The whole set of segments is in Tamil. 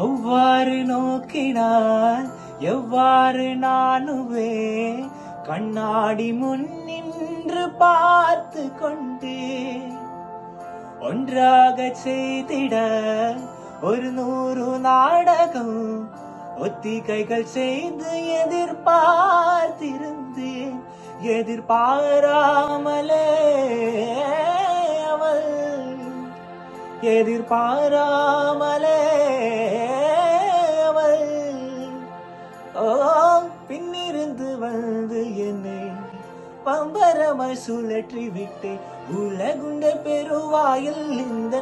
அவ்வாறு நோக்கினால் எவ்வாறு நானுவே கண்ணாடி முன் நின்று பார்த்து கொண்டேன். ஒன்றாக செய்திட 100 நாடகம் ஒத்திகைகள் செய்து எதிர்பார்த்திருந்தேன். எதிர்பாராமலே அவள் எதிர்பாராமலே அவள் பின்னிருந்து வந்து என்னை பம்பரமாய் சுழற்றி விட்டு உலகுண்ட பெருவாயில் இந்த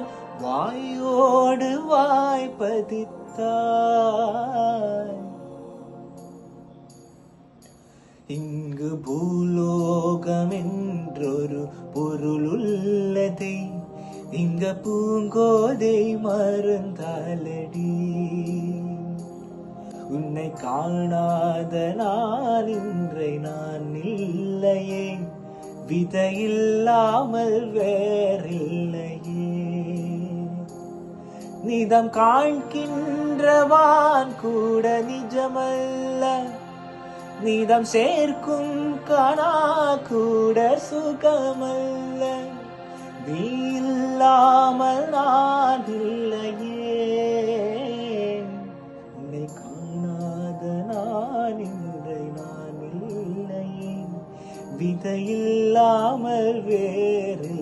வாயோடு வாய்ப்பதித்தாய். இங்கு பூலோகம் என்றொரு பொருளுள்ளதை இங்க பூங்கோதை மறந்தாலடி. உன்னை காணாத நாள் இன்றை நான் இல்லையே, விதையில்லாமல் வேறில்லையே. நிதம் காண்கின்றவான் கூட நிஜமல்ல, நிதம் சேர்க்கும் கணா கூட சுகமல்ல. நீ இல்லாமல் நான் இல்லையே, உன்னை காணாத நான் இன்றை நான் இல்லையே, விதையில்லாமல் வேறு